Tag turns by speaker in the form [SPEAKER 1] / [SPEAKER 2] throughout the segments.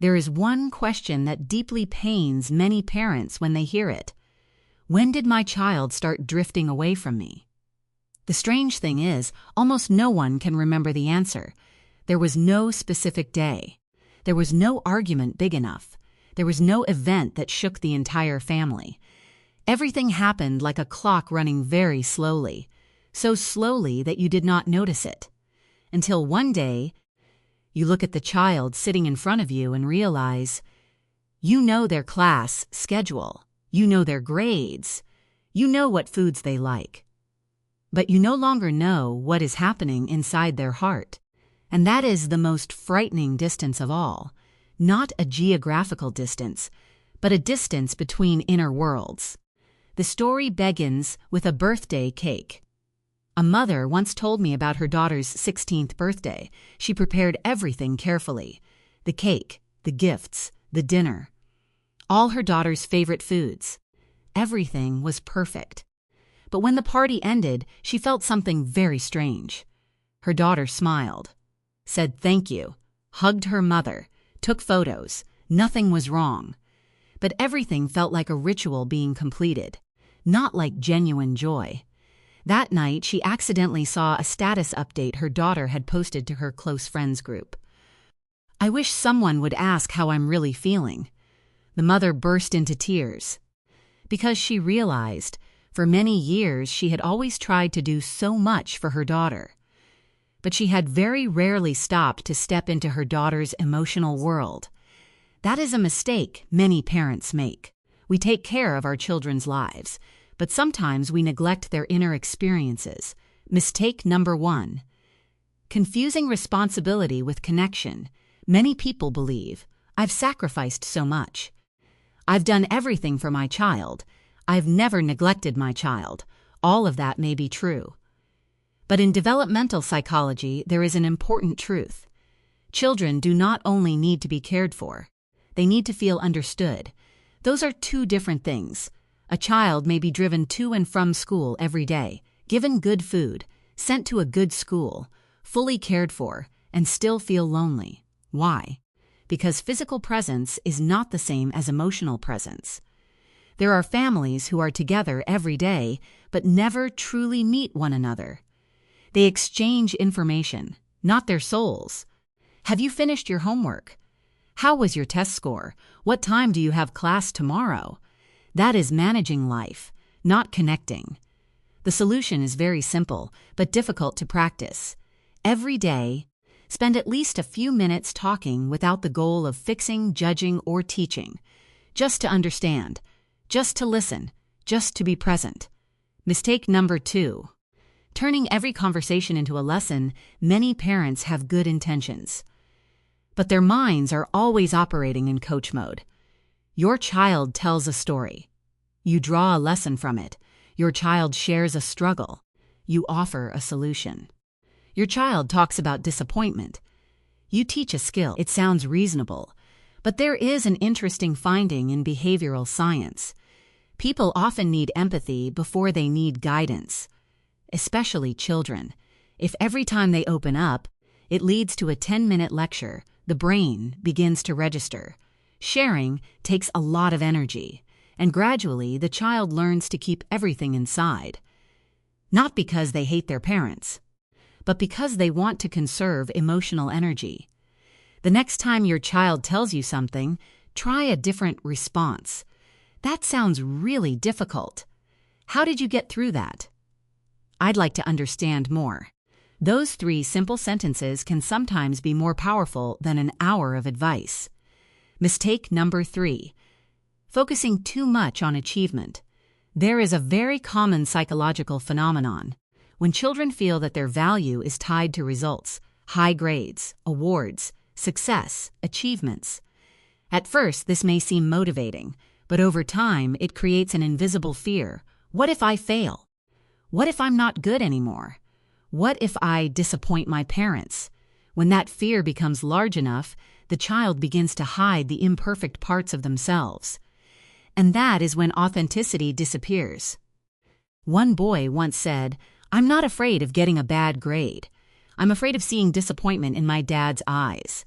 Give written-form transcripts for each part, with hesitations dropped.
[SPEAKER 1] There is one question that deeply pains many parents when they hear it. When did my child start drifting away from me? The strange thing is, almost no one can remember the answer. There was no specific day. There was no argument big enough. There was no event that shook the entire family. Everything happened like a clock running very slowly, so slowly that you did not notice it. Until one day, you look at the child sitting in front of you and realize, you know their class schedule, you know their grades, you know what foods they like. But you no longer know what is happening inside their heart. And that is the most frightening distance of all. Not a geographical distance, but a distance between inner worlds. The story begins with a birthday cake. A mother once told me about her daughter's 16th birthday. She prepared everything carefully. The cake, the gifts, the dinner. All her daughter's favorite foods. Everything was perfect. But when the party ended, she felt something very strange. Her daughter smiled, said thank you, hugged her mother, took photos. Nothing was wrong. But everything felt like a ritual being completed, not like genuine joy. That night, she accidentally saw a status update her daughter had posted to her close friends group. I wish someone would ask how I'm really feeling. The mother burst into tears. Because she realized, for many years she had always tried to do so much for her daughter. But she had very rarely stopped to step into her daughter's emotional world. That is a mistake many parents make. We take care of our children's lives, but sometimes we neglect their inner experiences. Mistake number 1. Confusing responsibility with connection. Many people believe, I've sacrificed so much. I've done everything for my child. I've never neglected my child. All of that may be true. But in developmental psychology, there is an important truth. Children do not only need to be cared for. They need to feel understood. Those are two different things. A child may be driven to and from school every day, given good food, sent to a good school, fully cared for, and still feel lonely. Why? Because physical presence is not the same as emotional presence. There are families who are together every day, but never truly meet one another. They exchange information, not their souls. Have you finished your homework? How was your test score? What time do you have class tomorrow? That is managing life, not connecting. The solution is very simple, but difficult to practice. Every day, spend at least a few minutes talking without the goal of fixing, judging, or teaching. Just to understand, just to listen, just to be present. Mistake number 2. Turning every conversation into a lesson. Many parents have good intentions, but their minds are always operating in coach mode. Your child tells a story. You draw a lesson from it. Your child shares a struggle. You offer a solution. Your child talks about disappointment. You teach a skill. It sounds reasonable, but there is an interesting finding in behavioral science. People often need empathy before they need guidance, especially children. If every time they open up, it leads to a 10-minute lecture, the brain begins to register. Sharing takes a lot of energy, and gradually the child learns to keep everything inside. Not because they hate their parents, but because they want to conserve emotional energy. The next time your child tells you something, try a different response. That sounds really difficult. How did you get through that? I'd like to understand more. Those 3 simple sentences can sometimes be more powerful than an hour of advice. Mistake number 3. Focusing too much on achievement. There is a very common psychological phenomenon. When children feel that their value is tied to results, high grades, awards, success, achievements. At first, this may seem motivating, but over time, it creates an invisible fear. What if I fail? What if I'm not good anymore? What if I disappoint my parents? When that fear becomes large enough, the child begins to hide the imperfect parts of themselves. And that is when authenticity disappears. One boy once said, "I'm not afraid of getting a bad grade. I'm afraid of seeing disappointment in my dad's eyes."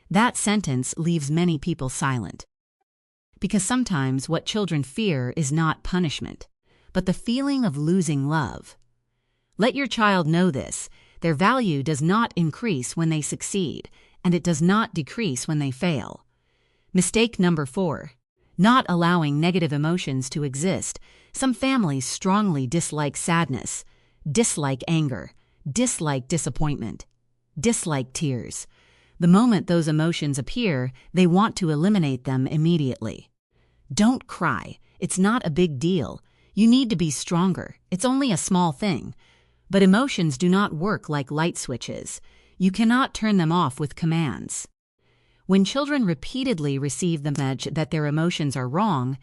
[SPEAKER 1] That sentence leaves many people silent. Because sometimes what children fear is not punishment, but the feeling of losing love. Let your child know this. Their value does not increase when they succeed, and it does not decrease when they fail. Mistake number 4. Not allowing negative emotions to exist. Some families strongly dislike sadness, dislike anger, dislike disappointment, dislike tears. The moment those emotions appear, they want to eliminate them immediately. Don't cry. It's not a big deal. You need to be stronger. It's only a small thing. But emotions do not work like light switches. You cannot turn them off with commands. When children repeatedly receive the message that their emotions are wrong,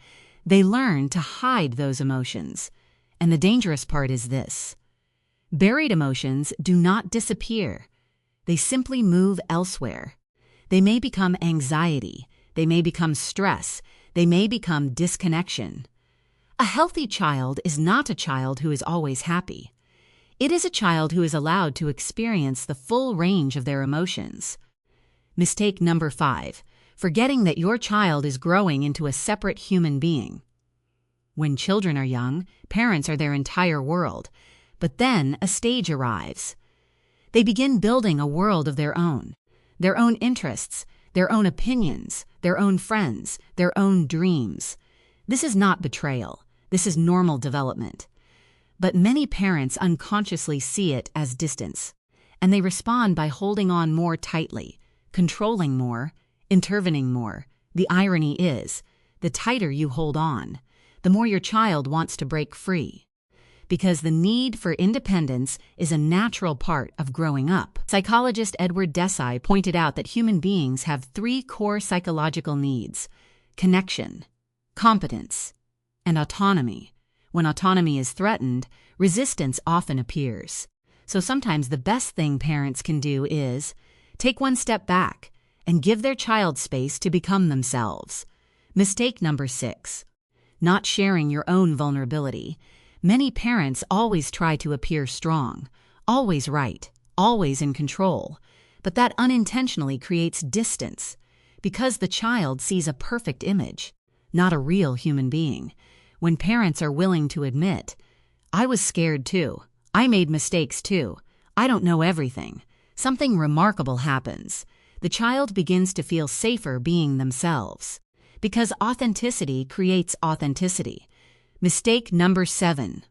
[SPEAKER 1] they learn to hide those emotions. And the dangerous part is this: buried emotions do not disappear. They simply move elsewhere. They may become anxiety. They may become stress. They may become disconnection. A healthy child is not a child who is always happy. It is a child who is allowed to experience the full range of their emotions. Mistake number 5. Forgetting that your child is growing into a separate human being. When children are young, parents are their entire world. But then a stage arrives. They begin building a world of their own interests, their own opinions, their own friends, their own dreams. This is not betrayal. This is normal development. But many parents unconsciously see it as distance, and they respond by holding on more tightly, controlling more, intervening more. The irony is, the tighter you hold on, the more your child wants to break free. Because the need for independence is a natural part of growing up. Psychologist Edward Desai pointed out that human beings have 3 core psychological needs: connection, competence, and autonomy. When autonomy is threatened, resistance often appears. So sometimes the best thing parents can do is take one step back and give their child space to become themselves. Mistake number 6. Not sharing your own vulnerability. Many parents always try to appear strong, always right, always in control, but that unintentionally creates distance because the child sees a perfect image, not a real human being. When parents are willing to admit, "I was scared too, I made mistakes too, I don't know everything," something remarkable happens. The child begins to feel safer being themselves, because authenticity creates authenticity. Mistake number 7.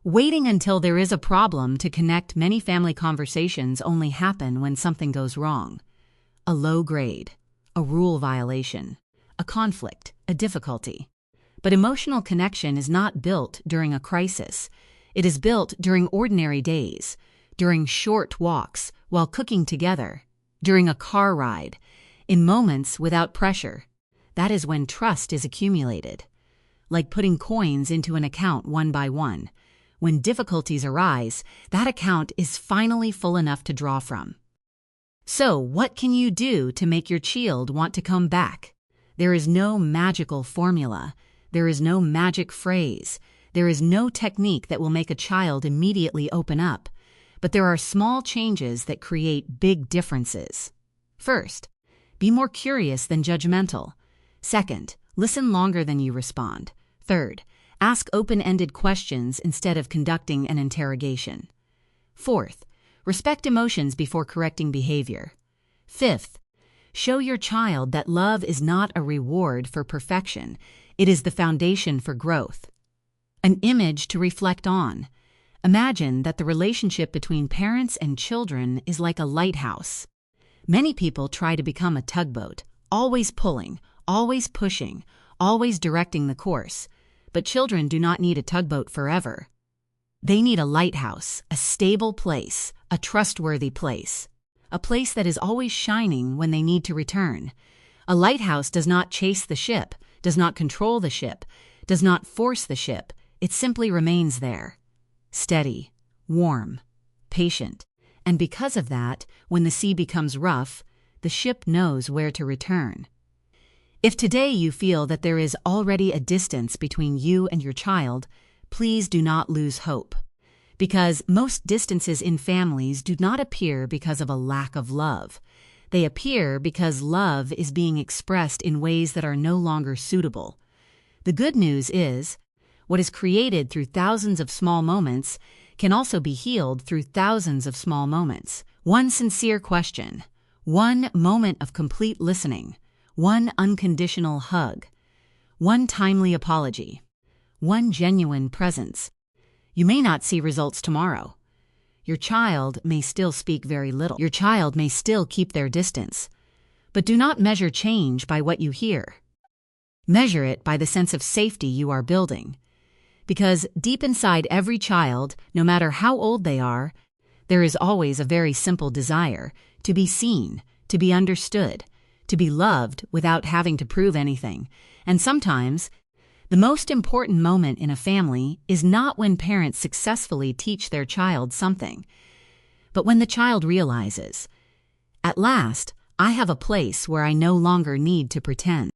[SPEAKER 1] Waiting until there is a problem to connect. Many family conversations only happen when something goes wrong. A low grade, a rule violation, a conflict, a difficulty. But emotional connection is not built during a crisis. It is built during ordinary days, during short walks, while cooking together, during a car ride, in moments without pressure. That is when trust is accumulated. Like putting coins into an account one by one. When difficulties arise, that account is finally full enough to draw from. So, what can you do to make your child want to come back? There is no magical formula. There is no magic phrase. There is no technique that will make a child immediately open up. But there are small changes that create big differences. First, be more curious than judgmental. Second, listen longer than you respond. Third, ask open-ended questions instead of conducting an interrogation. Fourth, respect emotions before correcting behavior. Fifth, show your child that love is not a reward for perfection. It is the foundation for growth. An image to reflect on. Imagine that the relationship between parents and children is like a lighthouse. Many people try to become a tugboat, always pulling, always pushing, always directing the course. But children do not need a tugboat forever. They need a lighthouse, a stable place, a trustworthy place, a place that is always shining when they need to return. A lighthouse does not chase the ship, does not control the ship, does not force the ship. It simply remains there, steady, warm, patient. And because of that, when the sea becomes rough, the ship knows where to return. If today you feel that there is already a distance between you and your child, please do not lose hope. Because most distances in families do not appear because of a lack of love. They appear because love is being expressed in ways that are no longer suitable. The good news is, what is created through thousands of small moments can also be healed through thousands of small moments. One sincere question, one moment of complete listening, one unconditional hug, one timely apology, one genuine presence. You may not see results tomorrow. Your child may still speak very little. Your child may still keep their distance. But do not measure change by what you hear. Measure it by the sense of safety you are building. Because deep inside every child, no matter how old they are, there is always a very simple desire to be seen, to be understood, to be loved without having to prove anything. And sometimes, the most important moment in a family is not when parents successfully teach their child something, but when the child realizes, at last, I have a place where I no longer need to pretend.